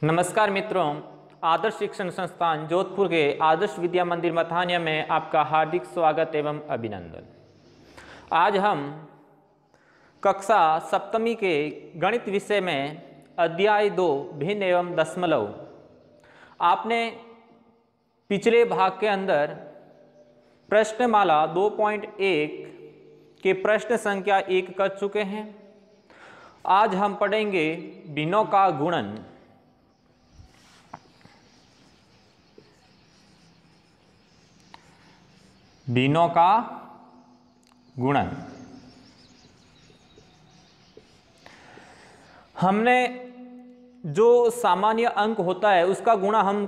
नमस्कार मित्रों, आदर्श शिक्षण संस्थान जोधपुर के आदर्श विद्या मंदिर मथानिया में आपका हार्दिक स्वागत एवं अभिनंदन। आज हम कक्षा सप्तमी के गणित विषय में अध्याय 2 भिन्न एवं दशमलव। आपने पिछले भाग के अंदर प्रश्नमाला 2.1 के प्रश्न संख्या 1 कर चुके हैं। आज हम पढ़ेंगे भिन्नों का गुणन। भिन्नों का गुणन। हमने जो सामान्य अंक होता है उसका गुणा हम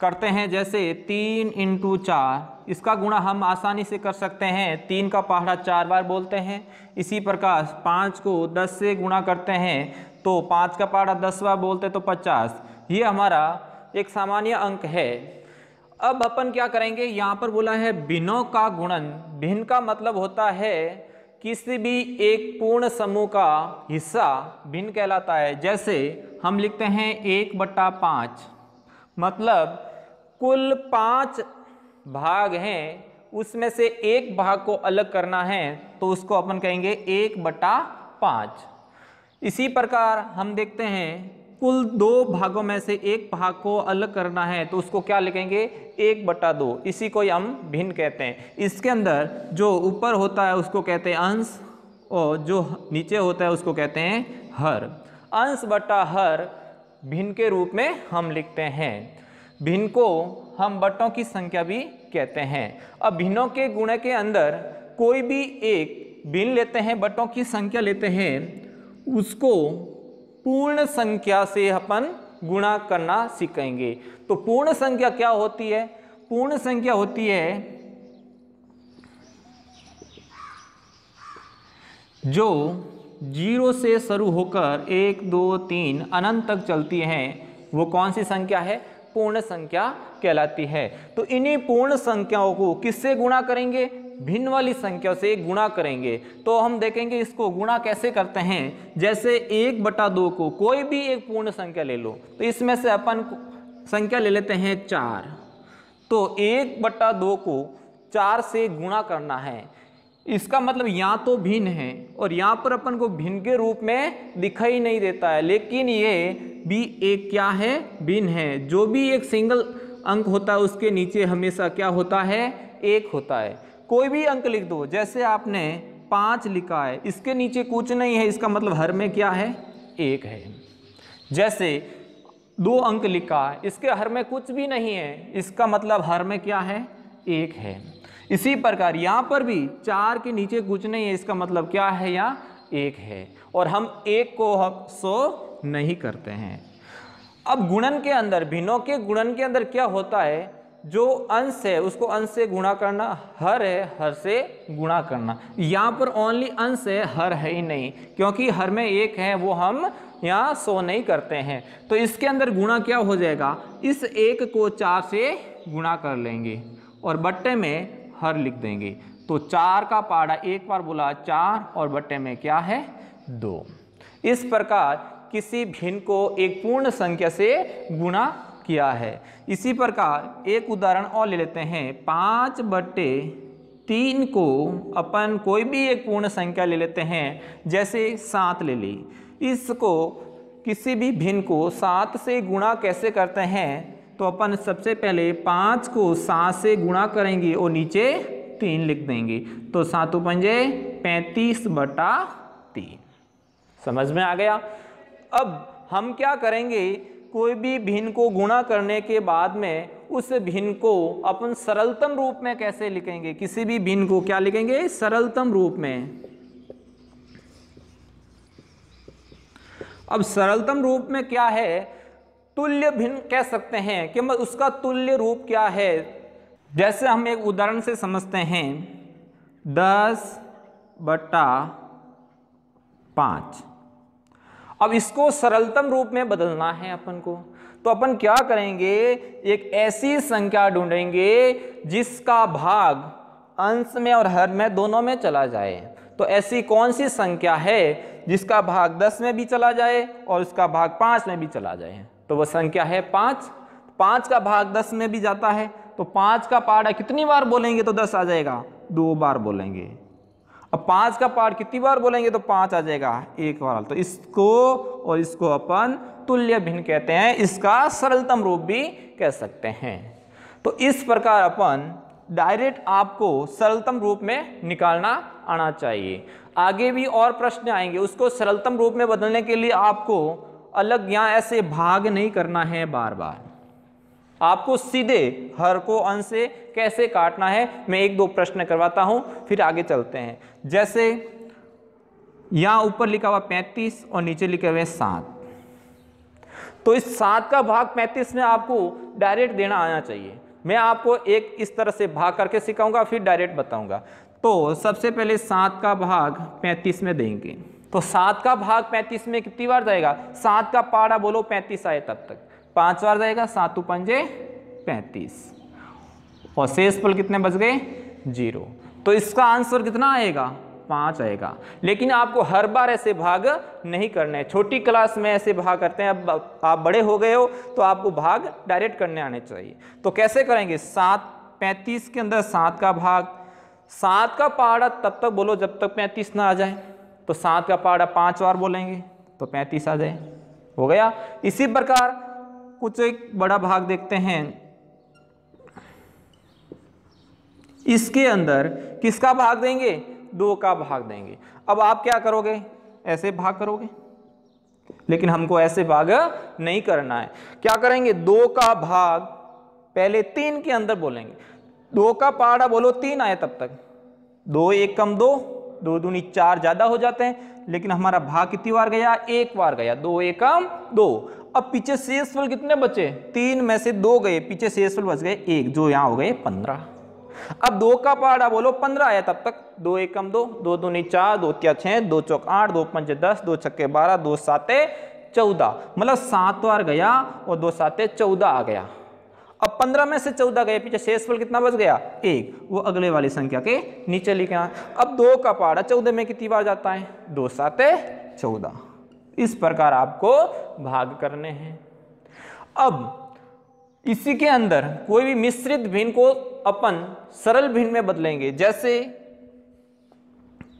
करते हैं, जैसे 3 × 4। इसका गुणा हम आसानी से कर सकते हैं, 3 का पहाड़ा 4 बार बोलते हैं। इसी प्रकार 5 को 10 से गुणा करते हैं तो 5 का पहाड़ा 10 बार बोलते तो 50। ये हमारा एक सामान्य अंक है। अब अपन क्या करेंगे, यहाँ पर बोला है भिन्नों का गुणन। भिन्न का मतलब होता है किसी भी एक पूर्ण समूह का हिस्सा भिन्न कहलाता है। जैसे हम लिखते हैं 1/5, मतलब कुल 5 भाग हैं, उसमें से एक भाग को अलग करना है तो उसको अपन कहेंगे 1/5। इसी प्रकार हम देखते हैं कुल 2 भागों में से एक भाग को अलग करना है तो उसको क्या लिखेंगे 1/2। इसी को हम भिन्न कहते हैं। इसके अंदर जो ऊपर होता है उसको कहते हैं अंश और जो नीचे होता है उसको कहते हैं हर। अंश बटा हर भिन्न के रूप में हम लिखते हैं। भिन्न को हम बट्टों की संख्या भी कहते हैं। अब भिन्नों के गुण के अंदर कोई भी एक भिन्न लेते हैं, बट्टों की संख्या लेते हैं, उसको पूर्ण संख्या से अपन गुणा करना सीखेंगे। तो पूर्ण संख्या क्या होती है? पूर्ण संख्या होती है जो 0 से शुरू होकर 1, 2, 3 अनंत तक चलती हैं। वो कौन सी संख्या है? पूर्ण संख्या कहलाती है। तो इन्हीं पूर्ण संख्याओं को किससे गुणा करेंगे? भिन्न वाली संख्या से गुणा करेंगे। तो हम देखेंगे इसको गुणा कैसे करते हैं। जैसे 1/2 को कोई भी एक पूर्ण संख्या ले लो, तो इसमें से अपन संख्या ले लेते हैं 4। तो 1/2 को 4 से गुणा करना है। इसका मतलब यहाँ तो भिन्न है और यहाँ पर अपन को भिन्न के रूप में दिखाई नहीं देता है, लेकिन ये भी एक क्या है? भिन्न है। जो भी एक सिंगल अंक होता है उसके नीचे हमेशा क्या होता है? 1 होता है। कोई भी अंक लिख दो, जैसे आपने 5 लिखा है, इसके नीचे कुछ नहीं है, इसका मतलब हर में क्या है? 1 है। जैसे 2 अंक लिखा है, इसके हर में कुछ भी नहीं है, इसका मतलब हर में क्या है? 1 है। इसी प्रकार यहाँ पर भी 4 के नीचे कुछ नहीं है, इसका मतलब क्या है? यहाँ 1 है। और हम 1 को 100 नहीं करते हैं। अब गुणन के अंदर, भिन्नों के गुणन के अंदर क्या होता है? जो अंश है उसको अंश से गुणा करना, हर है हर से गुणा करना। यहाँ पर ओनली अंश है, हर है ही नहीं, क्योंकि हर में 1 है, वो हम यहाँ 100 नहीं करते हैं। तो इसके अंदर गुणा क्या हो जाएगा? इस 1 को 4 से गुणा कर लेंगे और बट्टे में हर लिख देंगे। तो 4 का पहाड़ा एक बार बोला 4 और बट्टे में क्या है? 2। इस प्रकार किसी भिन्न को एक पूर्ण संख्या से गुणा किया है। इसी प्रकार एक उदाहरण और ले लेते हैं। 5/3 को अपन कोई भी एक पूर्ण संख्या ले लेते हैं, जैसे 7 ले ली। इसको किसी भी भिन्न को 7 से गुणा कैसे करते हैं? तो अपन सबसे पहले 5 को 7 से गुणा करेंगे और नीचे 3 लिख देंगे। तो 7 × 5 = 35/3। समझ में आ गया? अब हम क्या करेंगे, कोई भी भिन्न को गुणा करने के बाद में उस भिन्न को अपन सरलतम रूप में कैसे लिखेंगे? किसी भी भिन्न को क्या लिखेंगे? सरलतम रूप में। अब सरलतम रूप में क्या है? तुल्य भिन्न कह सकते हैं कि उसका तुल्य रूप क्या है। जैसे हम एक उदाहरण से समझते हैं, 10/5। अब इसको सरलतम रूप में बदलना है अपन को, तो अपन क्या करेंगे? एक ऐसी संख्या ढूंढेंगे जिसका भाग अंश में और हर में दोनों में चला जाए। तो ऐसी कौन सी संख्या है जिसका भाग 10 में भी चला जाए और उसका भाग 5 में भी चला जाए? तो वो संख्या है 5। 5 का भाग 10 में भी जाता है, तो 5 का पहाड़ा कितनी बार बोलेंगे तो 10 आ जाएगा, 2 बार बोलेंगे। अब 5 का पार्ट कितनी बार बोलेंगे तो 5 आ जाएगा, 1 बार। तो इसको और इसको अपन तुल्य भिन्न कहते हैं, इसका सरलतम रूप भी कह सकते हैं। तो इस प्रकार अपन डायरेक्ट आपको सरलतम रूप में निकालना आना चाहिए। आगे भी और प्रश्न आएंगे, उसको सरलतम रूप में बदलने के लिए आपको अलग यहाँ ऐसे भाग नहीं करना है बार बार, आपको सीधे हर को अंश से कैसे काटना है मैं 1-2 प्रश्न करवाता हूं, फिर आगे चलते हैं। जैसे यहां ऊपर लिखा हुआ 35 और नीचे लिखे हुए 7, तो इस 7 का भाग 35 में आपको डायरेक्ट देना आना चाहिए। मैं आपको एक इस तरह से भाग करके सिखाऊंगा, फिर डायरेक्ट बताऊंगा। तो सबसे पहले 7 का भाग 35 में देंगे, तो 7 का भाग 35 में कितनी बार जाएगा, 7 का पहाड़ा बोलो 35 आए तब तक 5 बार जाएगा, 7 पंजे 35 और शेष फल कितने बच गए 0। तो इसका आंसर कितना आएगा 5 आएगा। लेकिन आपको हर बार ऐसे भाग नहीं करने हैं, छोटी क्लास में ऐसे भाग करते हैं, अब आप बड़े हो गए हो तो आपको भाग डायरेक्ट करने आने चाहिए। तो कैसे करेंगे, 35 के अंदर 7 का भाग, 7 का पहाड़ा तब तक बोलो जब तक 35 ना आ जाए, तो 7 का पहाड़ा 5 बार बोलेंगे तो 35 आ जाए, हो गया। इसी प्रकार कुछ एक बड़ा भाग देखते हैं, इसके अंदर किसका भाग देंगे, 2 का भाग देंगे। अब आप क्या करोगे, ऐसे भाग करोगे, लेकिन हमको ऐसे भाग नहीं करना है। क्या करेंगे, 2 का भाग पहले 3 के अंदर बोलेंगे, 2 का पहाड़ा बोलो 3 आए तब तक, 2 1 कम 2, 2 दूनी 4 ज्यादा हो जाते हैं, लेकिन हमारा भाग कितनी बार गया, 1 बार गया, 2 1 कम 2। अब पीछे शेष फल कितने बचे, 3 में से 2 गए, पीछे शेष फल बच गए 1, जो यहां हो गए 15। अब 2 का पहाड़ा बोलो 15 आया तब तक, 2 1 कम 2, 2 दूनी 4, 2 3 6, 2 चौक 8, 2 पंजे 10, 2 छक्के 12, 2 साते 14, मतलब 7 बार गया और 2 साते 14 आ गया। अब 15 में से 14 गए, पीछे शेषफल कितना बच गया 1, वो अगले वाली संख्या के नीचे लिखे। अब 2 का पहाड़ा 14 में कितनी बार जाता है, 2 साते 14। इस प्रकार आपको भाग करने हैं। अब इसी के अंदर कोई भी मिश्रित भिन्न को अपन सरल भिन्न में बदलेंगे, जैसे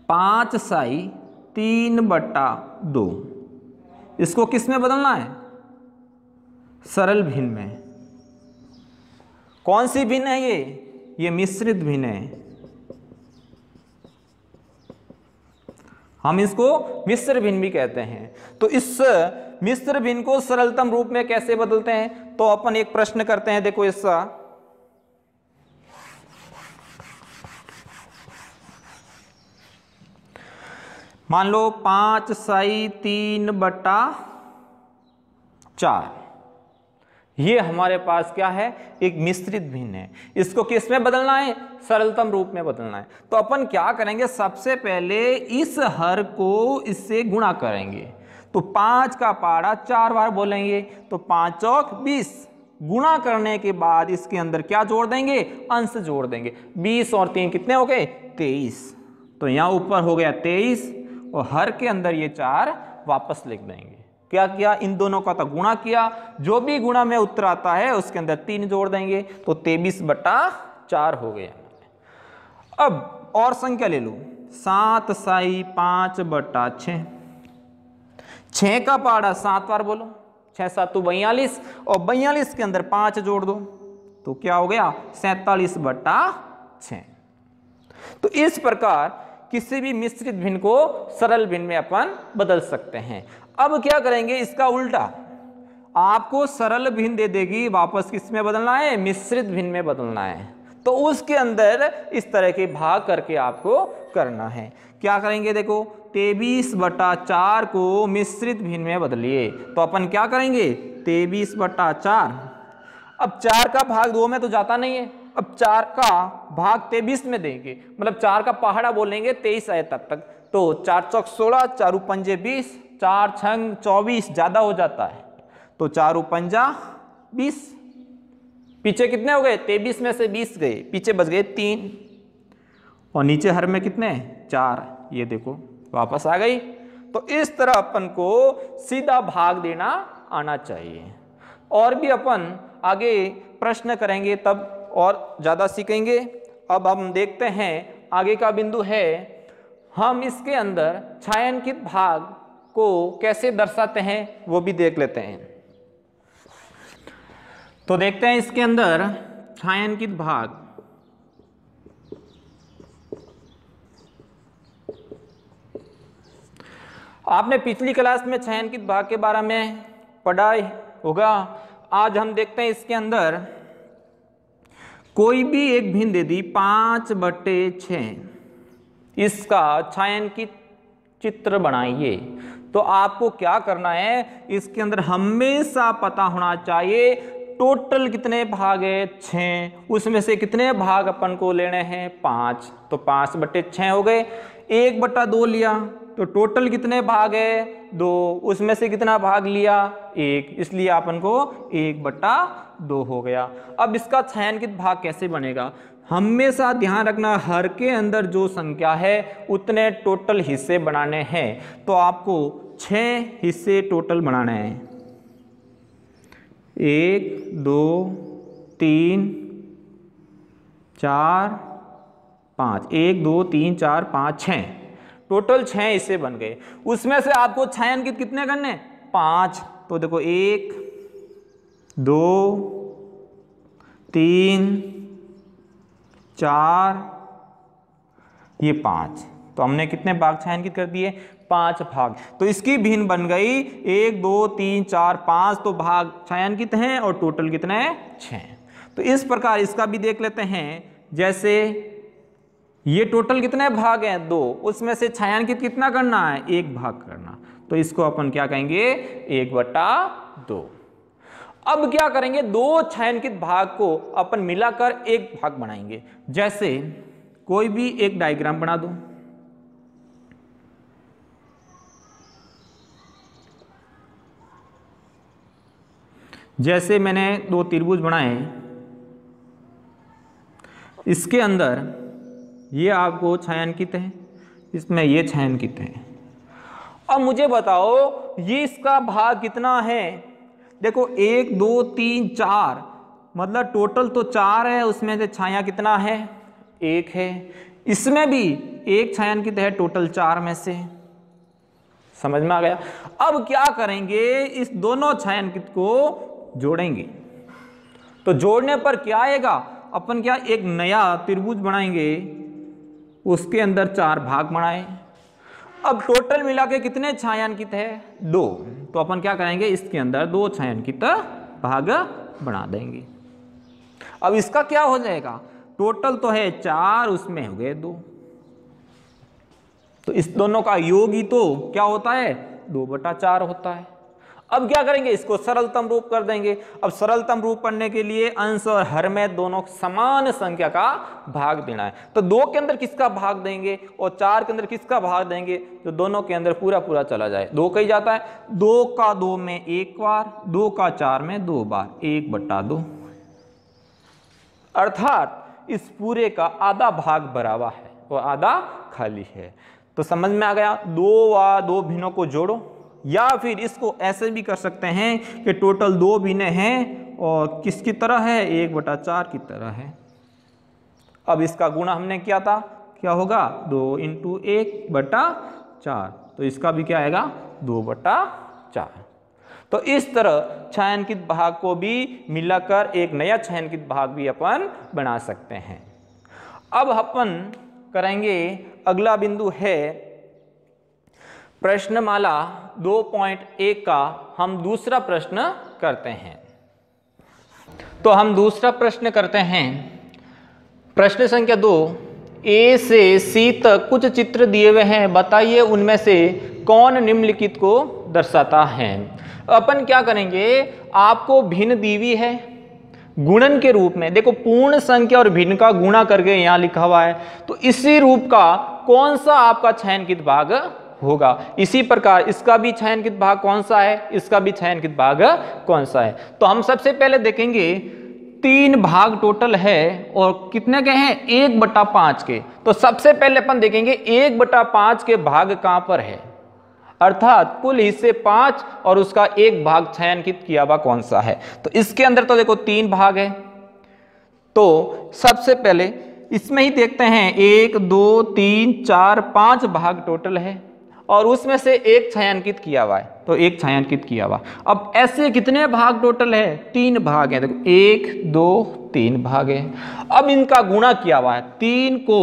5 साई 3/2, इसको किस में बदलना है, सरल भिन्न में। कौन सी भिन्न है ये मिश्रित भिन्न है, हम इसको मिश्र भिन्न भी कहते हैं। तो इस मिश्र भिन्न को सरलतम रूप में कैसे बदलते हैं, तो अपन एक प्रश्न करते हैं, देखो इसका, मान लो 5 साई 3/4, ये हमारे पास क्या है, एक मिश्रित भिन्न है। इसको किस में बदलना है, सरलतम रूप में बदलना है। तो अपन क्या करेंगे, सबसे पहले इस हर को इससे गुणा करेंगे, तो 5 का पहाड़ा 4 बार बोलेंगे, तो 5 चौक 20, गुणा करने के बाद इसके अंदर क्या जोड़ देंगे, अंश जोड़ देंगे। 20 और 3 कितने हो गए 23, तो यहां ऊपर हो गया 23 और हर के अंदर ये 4 वापस लिख देंगे। क्या किया, इन दोनों का तो गुणा किया, जो भी गुणा में उत्तर आता है उसके अंदर 3 जोड़ देंगे, तो 23/4 हो गया। अब और संख्या ले लो, 7 साई 5/6, 6 का पहाड़ा 7 बार बोलो, 6 7 42 और 42 के अंदर 5 जोड़ दो, तो क्या हो गया 47/6। तो इस प्रकार किसी भी मिश्रित भिन्न को सरल भिन्न में अपन बदल सकते हैं। अब क्या करेंगे, इसका उल्टा, आपको सरल भिन्न दे देगी, वापस किस में बदलना है, मिश्रित भिन्न में बदलना है। तो उसके अंदर इस तरह के भाग करके आपको करना है। क्या करेंगे, देखो 23/4 को मिश्रित भिन्न में बदलिए, तो अपन क्या करेंगे 23/4। अब 4 का भाग 2 में तो जाता नहीं है, अब 4 का भाग 23 में देंगे, मतलब 4 का पहाड़ा बोलेंगे 23 आए तब तक, तो 4 चौक 16, 4 पंजे 20, 4 छंग 24 ज्यादा हो जाता है, तो 4 पंजा 20, पीछे कितने हो गए 23 में से 20 गए, पीछे बच गए 3 और नीचे हर में कितने 4, ये देखो वापस आ गई। तो इस तरह अपन को सीधा भाग देना आना चाहिए। और भी अपन आगे प्रश्न करेंगे तब और ज़्यादा सीखेंगे। अब हम देखते हैं आगे का बिंदु है, हम इसके अंदर छायांकित भाग को कैसे दर्शाते हैं वो भी देख लेते हैं। तो देखते हैं इसके अंदर छायांकित भाग। आपने पिछली क्लास में छायांकित भाग के बारे में पढ़ा होगा। आज हम देखते हैं इसके अंदर कोई भी एक भिन्न दे दी 5/6, इसका छायांकित चित्र बनाइए। तो आपको क्या करना है, इसके अंदर हमेशा पता होना चाहिए टोटल कितने भाग है 6, उसमें से कितने भाग अपन को लेने हैं 5। तो 5/6 हो गए। 1/2 लिया तो टोटल कितने भाग है 2, उसमें से कितना भाग लिया 1, इसलिए अपन को 1/2 हो गया। अब इसका छायांकित भाग कैसे बनेगा, हमेशा ध्यान रखना हर के अंदर जो संख्या है उतने टोटल हिस्से बनाने हैं। तो आपको 6 हिस्से टोटल बनाने हैं, 1 2 3 4 5, 1 2 3 4 5 6, टोटल 6 हिस्से बन गए। उसमें से आपको छायांकित कितने करने, 5। तो देखो 1 2 3 4 ये 5, तो हमने कितने भाग छायांकित कर दिए 5 भाग। तो इसकी भिन्न बन गई 1 2 3 4 5, तो भाग छायांकित हैं और टोटल कितने हैं 6। तो इस प्रकार इसका भी देख लेते हैं। जैसे ये टोटल कितने भाग हैं 2, उसमें से छायांकित कितना करना है 1 भाग करना। तो इसको अपन क्या कहेंगे 1/2। अब क्या करेंगे, 2 छायांकित भाग को अपन मिलाकर 1 भाग बनाएंगे। जैसे कोई भी एक डायग्राम बना दो, जैसे मैंने 2 त्रिभुज बनाए, इसके अंदर ये आपको छायांकित है, इसमें ये छायांकित है। अब मुझे बताओ ये इसका भाग कितना है। देखो 1 2 3 4, मतलब टोटल तो 4 है, उसमें से छाया कितना है 1 है। इसमें भी 1 छायांकित है टोटल 4 में से। समझ में आ गया। अब क्या करेंगे, इस दोनों छायांकित को जोड़ेंगे। तो जोड़ने पर क्या आएगा, अपन क्या एक नया त्रिभुज बनाएंगे, उसके अंदर 4 भाग बनाए। अब टोटल मिला के कितने छायांकित है 2, तो अपन क्या करेंगे इसके अंदर 2 छायांकित भाग बना देंगे। अब इसका क्या हो जाएगा, टोटल तो है 4, उसमें हो गए 2, तो इस दोनों का योग ही तो क्या होता है 2/4 होता है। अब क्या करेंगे, इसको सरलतम रूप कर देंगे। अब सरलतम रूप करने के लिए अंश और हर में दोनों समान संख्या का भाग देना है। तो 2 के अंदर किसका भाग देंगे और 4 के अंदर किसका भाग देंगे, तो दोनों के अंदर पूरा पूरा चला जाए। 2 कहीं जाता है, 2 का 2 में 1 बार, 2 का 4 में 2 बार, 1/2। अर्थात इस पूरे का आधा भाग भरा है और आधा खाली है। तो समझ में आ गया। 2 भिन्नों को जोड़ो, या फिर इसको ऐसे भी कर सकते हैं कि टोटल 2 भिन्न हैं और किसकी तरह है 1/4 की तरह है। अब इसका गुणा हमने किया था, क्या होगा 2 × 1/4, तो इसका भी क्या आएगा 2/4। तो इस तरह छायांकित भाग को भी मिलाकर एक नया छायांकित भाग भी अपन बना सकते हैं। अब अपन करेंगे अगला बिंदु है प्रश्नमाला 2.1 का हम दूसरा प्रश्न करते हैं। तो हम दूसरा प्रश्न करते हैं, प्रश्न संख्या 2, ए से सी तक कुछ चित्र दिए हुए हैं, बताइए उनमें से कौन निम्नलिखित को दर्शाता है। अपन क्या करेंगे, आपको भिन्न दी हुई है गुणन के रूप में। देखो पूर्ण संख्या और भिन्न का गुणा करके यहां लिखा हुआ है, तो इसी रूप का कौन सा आपका छायांकित भाग होगा। इसी प्रकार इसका भी छायांकित भाग कौन सा है, इसका भी छायांकित भाग कौन सा है। तो हम सबसे पहले देखेंगे 3 भाग टोटल है और कितने के हैं 1/5 के। तो सबसे पहले अपन देखेंगे 1/5 के भाग कहां पर है। अर्थात कुल हिस्से 5 और उसका एक भाग छायांकित किया हुआ कौन सा है। तो इसके अंदर तो देखो 3 भाग है, तो सबसे पहले इसमें ही देखते हैं 1 2 3 4 5 भाग टोटल है और उसमें से एक छायांकित किया हुआ है, तो एक छायांकित किया हुआ। अब ऐसे कितने भाग टोटल है? 3 भाग है। देखो 1 2 3 भाग है। अब इनका गुणा किया हुआ है, 3 को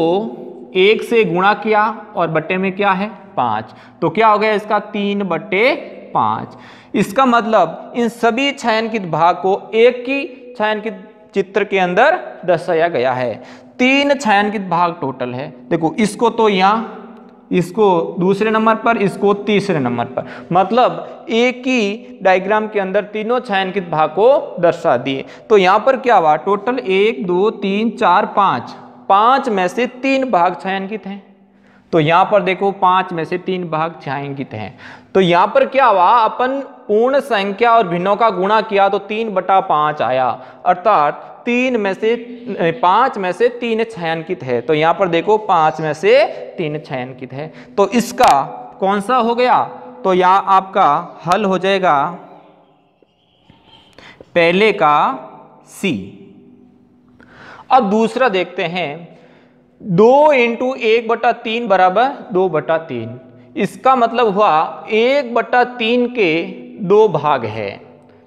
1 से गुणा किया और बट्टे में क्या है 5, तो क्या हो गया इसका 3/5। इसका मतलब इन सभी छायांकित भाग को एक ही छायांकित चित्र के अंदर दर्शाया गया है। 3 छायांकित भाग टोटल है। देखो इसको तो यहाँ, इसको दूसरे नंबर पर, इसको तीसरे नंबर पर, मतलब एक ही डायग्राम के अंदर तीनों छायांकित भाग को दर्शा दिए। तो यहाँ पर क्या हुआ, टोटल 1 2 3 4 5 में से 3 भाग छायांकित हैं। तो यहाँ पर देखो 5 में से 3 भाग छायांकित हैं। तो यहाँ पर क्या हुआ, अपन पूर्ण संख्या और भिन्नों का गुणा किया तो 3/5 आया, अर्थात 5 में से 3 छायांकित है। तो यहाँ पर देखो 5 में से 3 छायांकित है। तो इसका कौन सा हो गया, तो यहाँ आपका हल हो जाएगा पहले का सी। अब दूसरा देखते हैं, 2 × 1/3 बराबर 2/3। इसका मतलब हुआ 1/3 के 2 भाग है।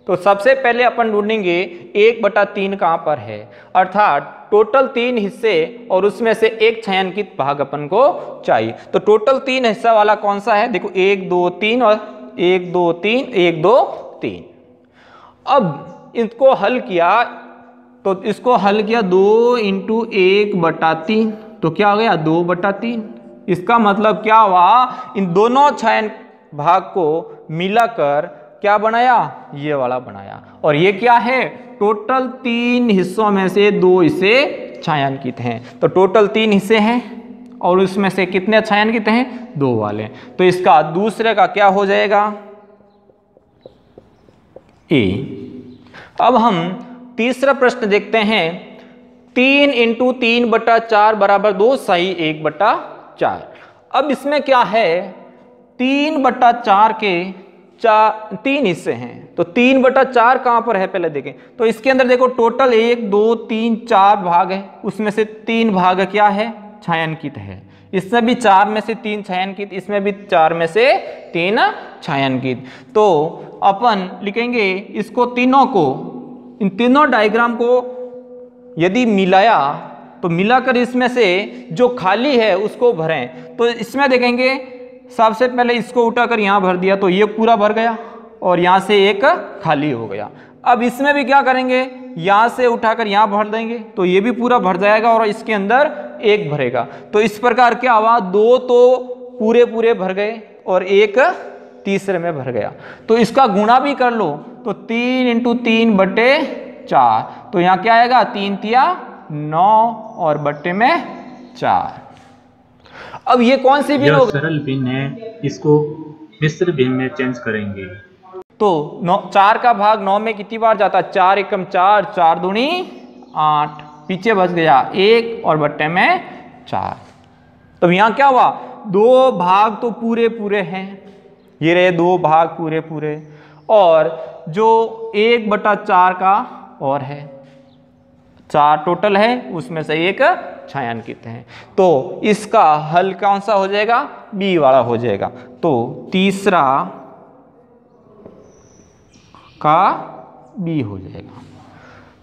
तो सबसे पहले अपन ढूंढेंगे 1/3 कहाँ पर है, अर्थात टोटल 3 हिस्से और उसमें से एक छायांकित भाग अपन को चाहिए। तो टोटल 3 हिस्सा वाला कौन सा है, देखो 1 2 3 और 1 2 3 1 2 3। अब इसको हल किया, तो इसको हल किया 2 × 1/3, तो क्या हो गया 2/3। इसका मतलब क्या हुआ, इन दोनों छायांक भाग को मिलाकर क्या बनाया, ये वाला बनाया। और ये क्या है, टोटल 3 हिस्सों में से 2 हिस्से छायांकित हैं। तो टोटल 3 हिस्से हैं और उसमें से कितने छायांकित हैं, 2 वाले। तो इसका दूसरे का क्या हो जाएगा, ए। अब हम तीसरा प्रश्न देखते हैं, 3 × 3/4 बराबर 2, सही 1/4। अब इसमें क्या है, 3/4 के 3 हिस्से हैं। तो 3/4 कहाँ पर है पहले देखें। तो इसके अंदर देखो टोटल 1 2 3 4 भाग है, उसमें से 3 भाग क्या है, छायांकित है। इसमें भी 4 में से 3 छायांकित, इसमें भी 4 में से 3 छायांकित। तो अपन लिखेंगे इसको तीनों को, इन तीनों डायग्राम को यदि मिलाया तो मिलाकर इसमें से जो खाली है उसको भरें। तो इसमें देखेंगे सबसे पहले इसको उठाकर यहाँ भर दिया तो ये पूरा भर गया और यहाँ से एक खाली हो गया। अब इसमें भी क्या करेंगे, यहाँ से उठाकर यहाँ भर देंगे तो ये भी पूरा भर जाएगा और इसके अंदर एक भरेगा। तो इस प्रकार क्या हुआ, 2 तो पूरे भर गए और एक तीसरे में भर गया। तो इसका गुणा भी कर लो, तो 3 × 3/4, तो यहाँ क्या आएगा, 3 तिया 9 और बट्टे में 4। अब ये कौन सी भिन्न होगा, सरल भिन्न है, इसको मिश्र भिन्न में चेंज करेंगे। तो 4 का भाग 9 में कितनी बार जाता है, 4 × 4, 4 दूनी 8, पीछे बच गया 1 और बट्टे में 4। तो यहाँ क्या हुआ, 2 भाग तो पूरे हैं, ये रहे 2 भाग पूरे और जो 1/4 का और है, 4 टोटल है उसमें से एक छायांकित है। तो इसका हल कौन सा हो जाएगा, बी वाला हो जाएगा। तो तीसरा का बी हो जाएगा।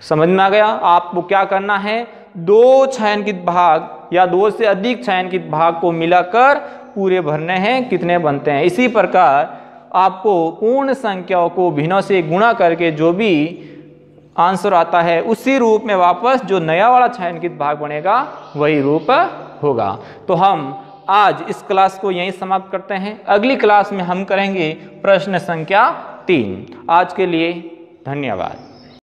समझ में आ गया। आपको क्या करना है, 2 छायांकित भाग या 2 से अधिक छायांकित भाग को मिलाकर पूरे भरने हैं, कितने बनते हैं। इसी प्रकार आपको पूर्ण संख्याओं को भिन्नों से गुणा करके जो भी आंसर आता है उसी रूप में वापस जो नया वाला छायांकित भाग बनेगा वही रूप होगा। तो हम आज इस क्लास को यहीं समाप्त करते हैं। अगली क्लास में हम करेंगे प्रश्न संख्या 3। आज के लिए धन्यवाद।